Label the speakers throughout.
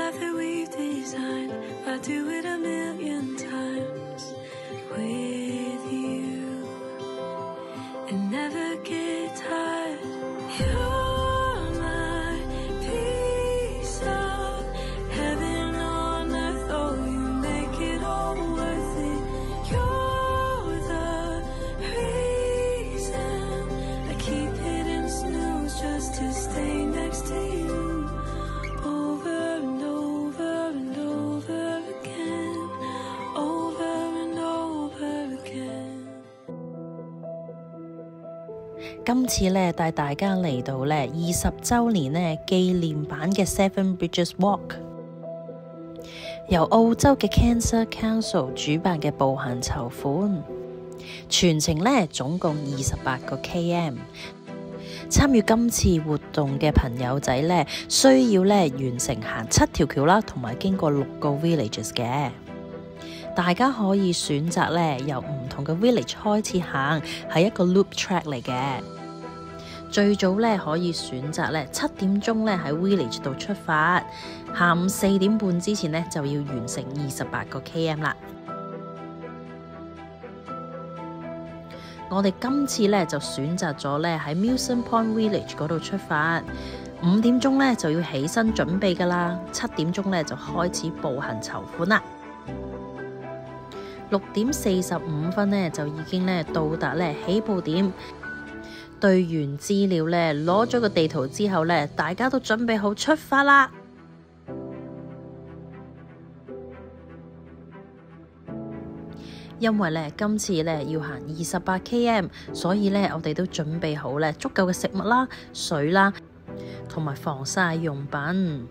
Speaker 1: life that we've designed. I'd do it a million times with you and never get tired. You're my piece of heaven on earth. Oh, you make it all worth it. You're the reason I keep hitting snooze just to stay next to you. Over and over and over again. Over and over again.
Speaker 2: 今次咧帶大家嚟到咧20週年咧紀念版嘅 Seven Bridges Walk， 由澳洲嘅 Cancer Council 主辦嘅步行籌款，全程咧總共28個 km。參與今次活動嘅朋友仔咧，需要咧完成行7條橋啦，同埋經過6個 villages 嘅。大家可以選擇咧由唔同嘅 village 開始行，係一個 loop track 嚟嘅。最早咧可以選擇咧7點鐘咧喺 village 度出發，下午4點半之前咧就要完成28個 km 啦。我哋今次咧就選擇咗咧喺 Milson Point Village 嗰度出發，5點鐘咧就要起身準備㗎啦，7點鐘咧就開始步行籌款啦。6點45分咧就已經咧到達咧起步點，對完資料咧攞咗個地圖之後咧，大家都準備好出發啦。因為咧今次咧要行28 km， 所以咧我哋都準備好咧足夠嘅食物啦、水啦，同埋防曬用品。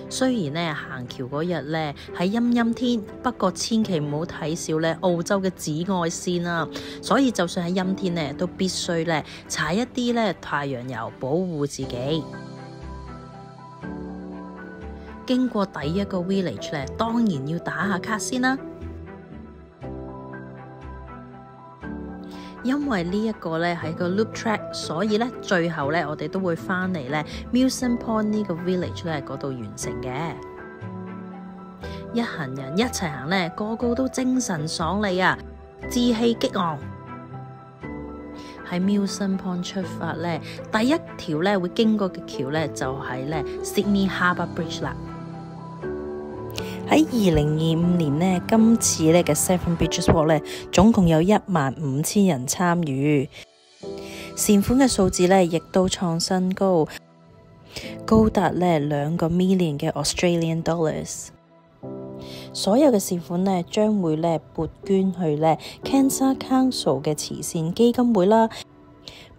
Speaker 2: 雖然咧行橋嗰日咧係陰陰天，不過千祈唔好睇少咧澳洲嘅紫外線啊，所以就算係陰天咧都必須咧搽一啲咧太陽油保護自己。經過第一個 village 咧，當然要打下卡先啦。因為呢一個咧係個 loop track， 所以咧最後咧我哋都會翻嚟咧 Milson Point 呢個 village 咧嗰度完成嘅。一行人一齊行咧，個個都精神爽利啊，志氣激昂。喺 Milson Point 出發咧，第一條咧會經過嘅橋咧就係咧 Sydney Harbour Bridge 啦。喺2025年呢，今次咧嘅 Seven Bridges Walk 咧，總共有15000人參與，善款嘅數字咧亦都創新高，高達咧2個 million 嘅 Australian dollars。所有嘅善款咧將會咧撥捐去咧 Cancer Council 嘅慈善基金會啦，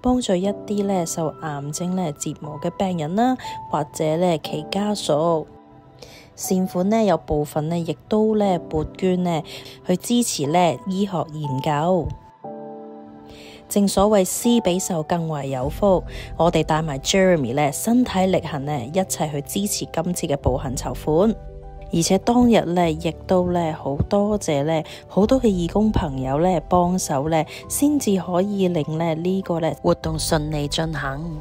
Speaker 2: 幫助一啲咧受癌症咧折磨嘅病人啦，或者咧其家屬。善款呢有部分呢亦都咧撥捐呢去支持咧醫學研究。正所謂施比受更為有福，我哋帶埋 Jeremy 咧身體力行呢一齊去支持今次嘅步行籌款。而且當日咧亦都咧好多謝咧好多嘅義工朋友咧幫手咧，先至可以令咧呢個咧活動順利進行。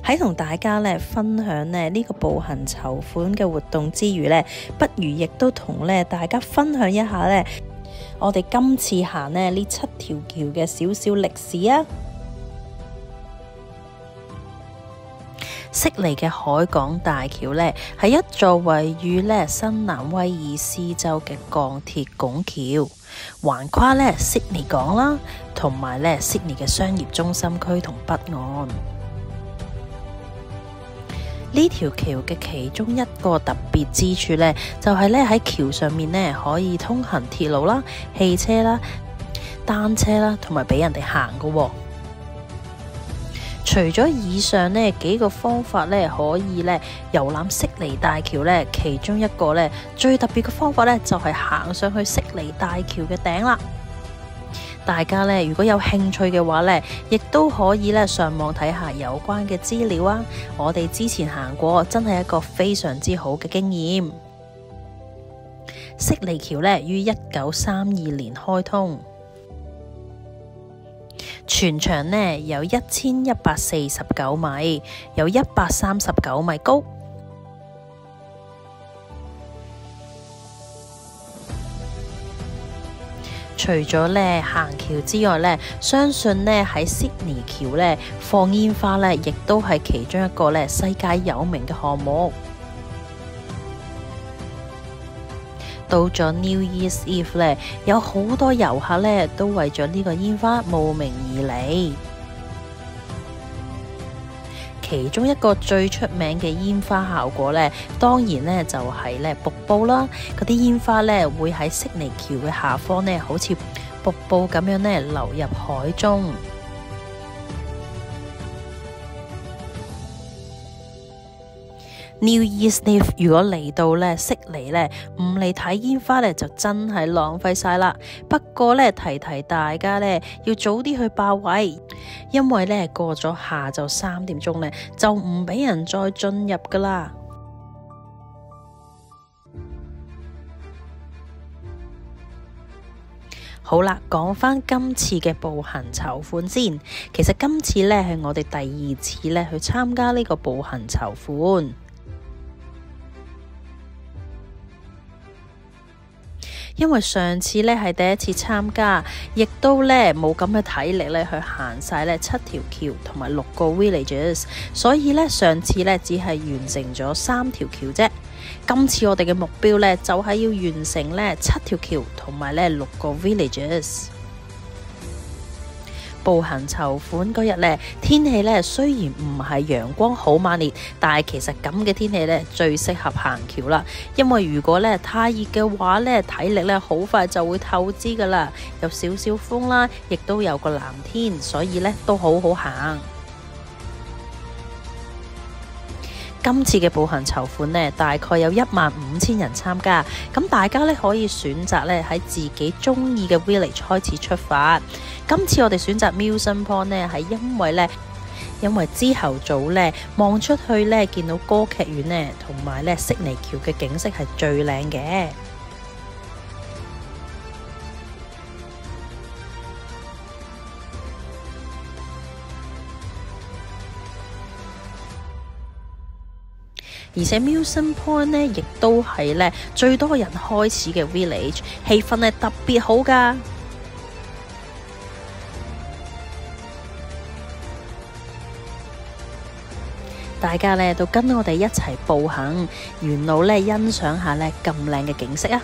Speaker 2: 喺同大家咧分享呢個步行籌款嘅活動之餘咧，不如亦都同咧大家分享一下咧我哋今次行呢7條橋嘅少少歷史啊！悉尼嘅海港大橋咧係一座位於咧新南威爾斯州嘅鋼鐵拱橋，橫跨咧悉尼港啦，同埋咧悉尼嘅商業中心區同北岸。呢條橋嘅其中一個特別之處呢，就係咧喺橋上面呢可以通行鐵路啦、汽車啦、單車啦，同埋俾人哋行㗎喎。除咗以上呢幾個方法呢，可以呢遊覽悉尼大橋呢，其中一個呢最特別嘅方法呢，就係行上去悉尼大橋嘅頂啦。大家呢，如果有興趣嘅話呢，亦都可以呢上網睇下有關嘅資料啊。我哋之前行過，真係一個非常之好嘅經驗。悉尼橋呢於1932年開通，全長呢有1149米，有139米高。除咗咧行橋之外咧，相信咧喺悉尼橋咧放煙花咧，亦都係其中一個咧世界有名嘅項目。到咗 New Year's Eve 咧，有好多遊客咧都為咗呢個煙花慕名而嚟。其中一個最出名嘅煙花效果咧，當然咧就係咧瀑布啦。嗰啲煙花咧會喺悉尼橋嘅下方咧，好似瀑布咁樣咧流入海中。New Year's Eve 如果嚟到咧悉尼咧，唔嚟睇煙花咧，就真係浪費晒啦。不過咧提大家咧，要早啲去霸位，因為咧過咗下晝3點鐘咧，就唔俾人再進入噶啦。好啦，講返今次嘅步行籌款先。其實今次咧係我哋第2次咧去參加呢個步行籌款。因為上次咧係第一次參加，亦都咧冇咁嘅體力咧去行晒咧7條橋同埋6個 villages， 所以咧上次咧只係完成咗3條橋啫。今次我哋嘅目標咧就係要完成咧7條橋同埋咧6個 villages。步行籌款嗰日咧，天氣咧雖然唔係陽光好猛烈，但係其實咁嘅天氣咧最適合行橋啦。因為如果咧太熱嘅話咧，體力咧好快就會透支噶啦。有少少風啦，亦都有個藍天，所以咧都好好行。今次嘅步行籌款呢，大概有15000人參加，咁大家咧可以選擇咧喺自己中意嘅 village 開始出發。今次我哋選擇 Milson Point 呢，係因為之後早咧望出去咧見到歌劇院呢，同埋咧悉尼橋嘅景色係最靚嘅。而且 Milson Point 呢，亦都係咧最多人開始嘅 village， 氣氛係特別好㗎。大家咧都跟我哋一齊步行，沿路咧欣賞下咧咁靚嘅景色啊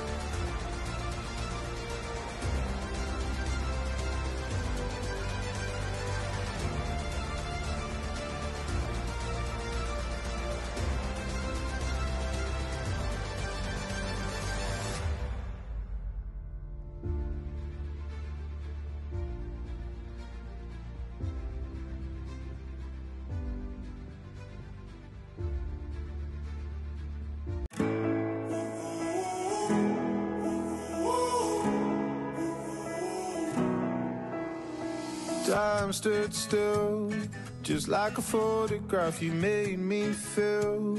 Speaker 2: ！Time
Speaker 3: stood still, just like a photograph. You made me feel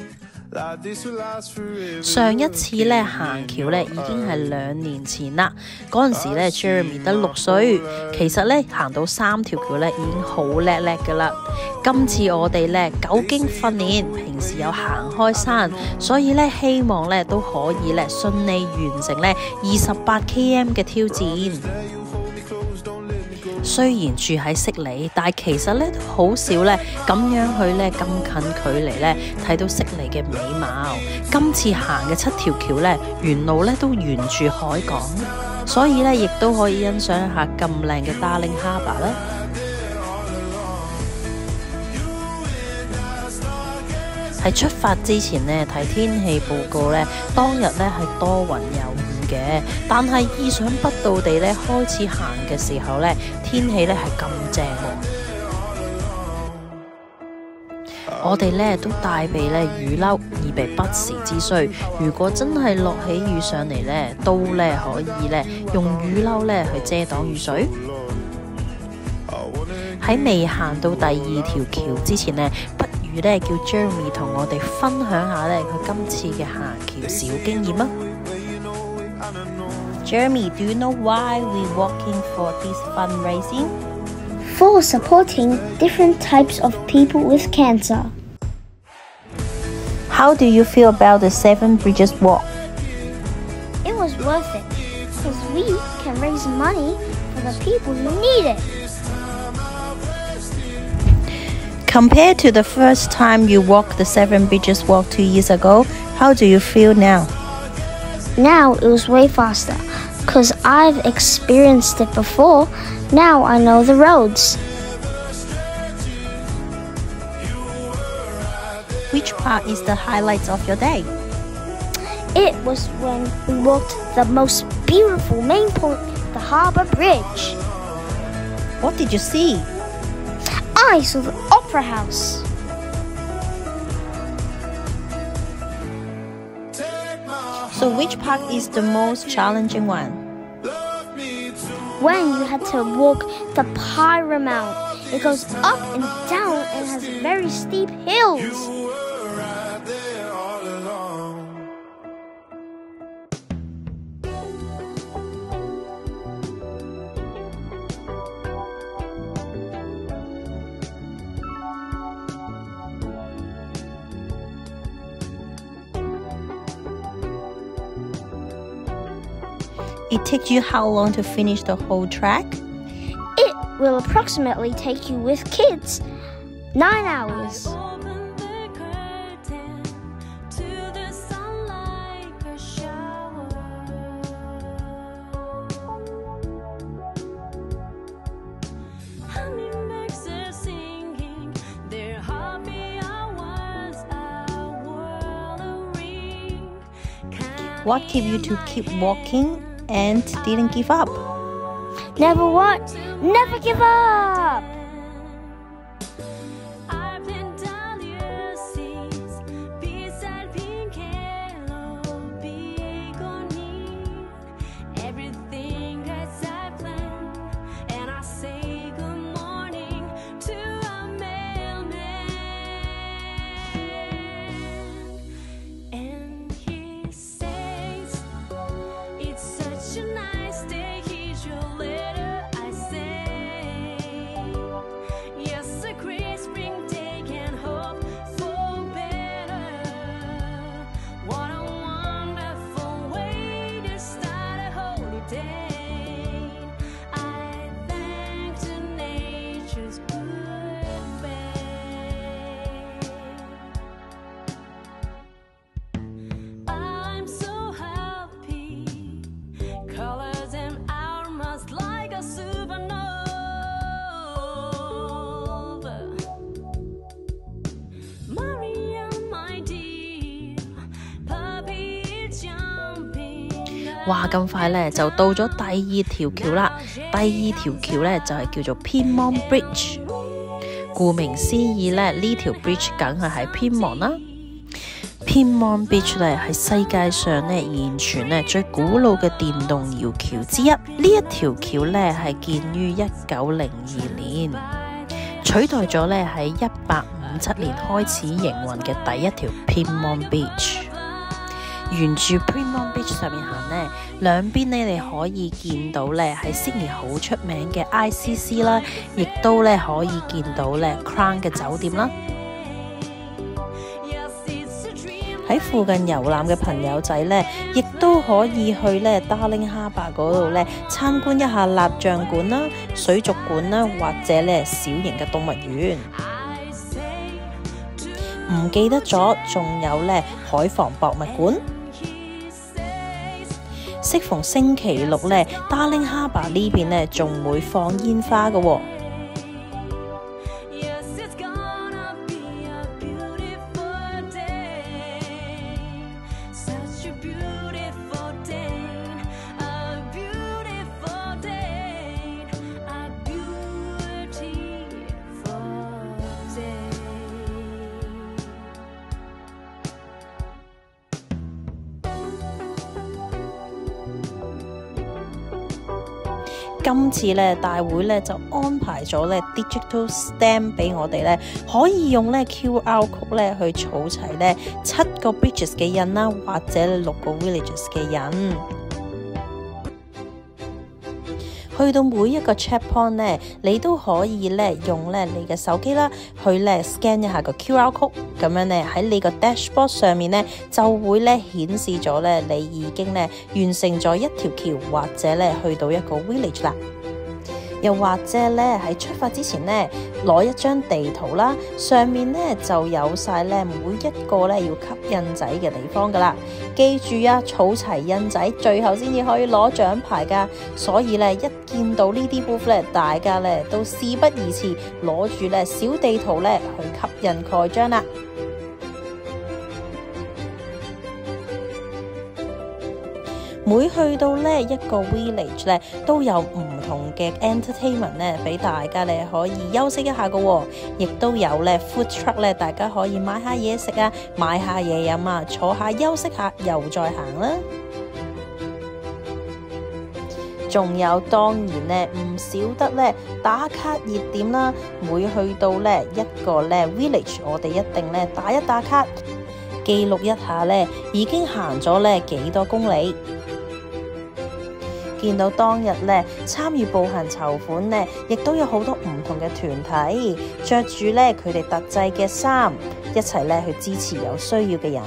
Speaker 3: like this will last forever.
Speaker 2: 上一次咧行橋咧已經係2年前啦，嗰陣時咧 Jeremy 得6歲，其實咧行到3條橋咧已經好叻噶啦。今次我哋咧久經訓練，平時有行開山，所以咧希望咧都可以咧順利完成咧28 km 嘅挑戰。雖然住喺悉尼，但係其實咧都好少咧咁樣去咧咁近距離咧睇到悉尼嘅美貌。今次行嘅7條橋咧，沿路咧都沿住海港，所以咧亦都可以欣賞一下咁靚嘅 Darling Harbour 啦。喺出發之前呢，睇天氣報告咧，當日咧係多雲有雨嘅，但係意想不到地咧開始行嘅時候咧，天氣咧係咁正喎。我哋咧都帶備咧雨褸，以備不時之需。如果真係落起雨上嚟咧，都咧可以咧用雨褸咧去遮擋雨水。喺未行到第2條橋之前呢，不如咧叫 Jeremy 同我哋分享下咧佢今次嘅行橋小經驗啊。Jeremy, do you know why we're walking for this fundraising?
Speaker 4: For supporting different types of people with cancer.
Speaker 2: How do you feel about the 7 Bridges walk?
Speaker 4: It was worth it. because we can raise money for the people who need it.
Speaker 2: Compared to the first time you walked the 7 Bridges Walk 2 years ago, how do you feel now?
Speaker 4: Now it was way faster because I've experienced it before. Now I know the roads.
Speaker 2: Which part is the highlight of your day?
Speaker 4: It was when we walked the most beautiful main point, the Harbour Bridge.
Speaker 2: What did you see?
Speaker 4: I saw the Opera House.
Speaker 2: So which part is the most challenging one?
Speaker 4: When you had to walk the Pyra Mount, it goes up and down and has very steep hills.
Speaker 2: It takes you how long to finish the whole track?
Speaker 4: It will approximately take you with kids 9 hours.
Speaker 1: Open the curtain to the sun like a shower. Hummingbirds are singing their happy hours are whirling.
Speaker 2: What kept you to keep walking and didn't give up?
Speaker 4: Never what? Never give up!
Speaker 1: I've been down your seas beside pink yellow begonia. Everything as I planned, and I say good morning to a mailman, and he says it's such a nice day. Here's your letter, I say. Yes, a great spring day can hope for better. What a wonderful way to start a holiday. I thank to nature's good way. I'm so happy. Colors and armors like a supernova. Maria, my dear, puppy is jumping.
Speaker 2: 哇，咁快呢，就到咗第二條橋啦。第二條橋呢，就係叫做 Pyrmont Bridge。顧名思義呢，呢條 bridge 梗係喺 Pyrmont 啦。Pyrmont Bridge 呢係世界上呢現存呢最古老嘅電動搖橋之一。呢一條橋呢係建於1902年，取代咗呢喺1857年開始營運嘅第一條 Pyrmont Bridge。沿住 Pyrmont Bridge 上面行呢，兩邊呢你可以見到呢係悉尼好出名嘅 ICC 啦，亦都呢可以見到呢 Crown 嘅酒店啦。喺附近遊覽嘅朋友仔呢，亦都可以去呢 Darling Harbour 嗰度呢參觀一下蠟像館啦、水族館啦，或者呢小型嘅動物園。唔記得咗，仲有呢海防博物館。適逢星期六呢 Darling Harbour 呢邊呢仲會放煙花嘅喎。今次咧大會咧就安排咗咧 digital stamp 俾我哋咧，可以用咧 QR code 咧去儲齊咧7個 bridges 嘅印啦，或者6個 villages 嘅印。去到每一個 checkpoint 咧，你都可以咧用咧你嘅手機啦，去咧 scan 一下個 QR code， 咁樣咧喺你個 dashboard 上面咧就會咧顯示咗咧你已經咧完成咗一條橋，或者咧去到一個 village 啦。又或者咧喺出發之前咧攞一張地圖啦，上面咧就有晒咧每一個咧要吸印仔嘅地方噶啦。記住啊，儲齊印仔，最後先至可以攞獎牌噶。所以咧一見到呢啲 booth 咧，大家咧都事不宜遲，攞住咧小地圖咧去吸印蓋章啦。每去到呢一個 village 咧，都有唔同嘅 entertainment 咧，俾大家咧可以休息一下嘅喎，亦都有咧 food truck 咧，大家可以買下嘢食啊，買下嘢飲啊，坐下休息下，又再行啦。仲有當然咧唔少得咧打卡熱點啦，每去到咧一個咧 village， 我哋一定咧打一打卡，記錄一下咧已經行咗咧幾多公里。見到當日咧參與步行籌款咧，亦都有好多唔同嘅團體，着住咧佢哋特製嘅衫，一齊咧去支持有需要嘅人。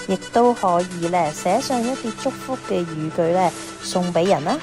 Speaker 2: 亦都可以咧寫上一啲祝福嘅語句咧送俾人啦。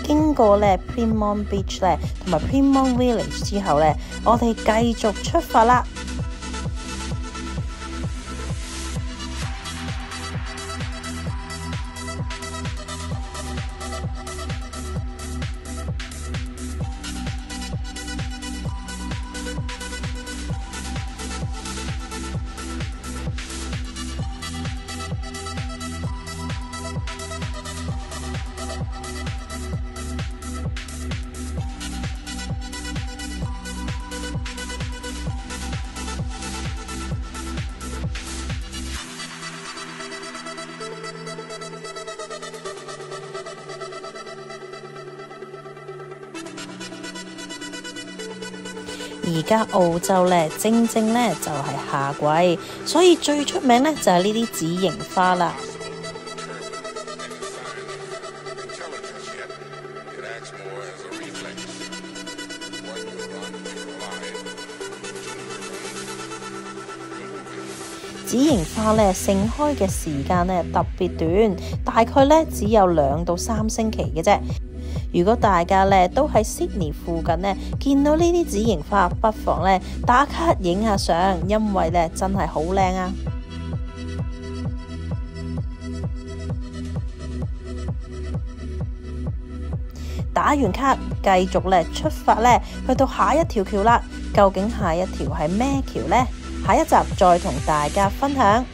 Speaker 2: 經過咧 Pyrmont Beach 咧同埋 Pyrmont Village 之後咧，我哋繼續出發啦。而家澳洲咧，正咧就係夏季，所以最出名咧就係呢啲紫螢花啦。紫螢花咧盛開嘅時間咧特別短，大概咧只有2到3星期嘅啫。如果大家咧都喺 Sydney 附近咧見到呢啲紫螢花，不妨咧打卡影下相，因為咧真係好靚啊！打完卡，繼續咧出發咧去到下一條橋啦。究竟下一條係咩橋呢？下一集再同大家分享。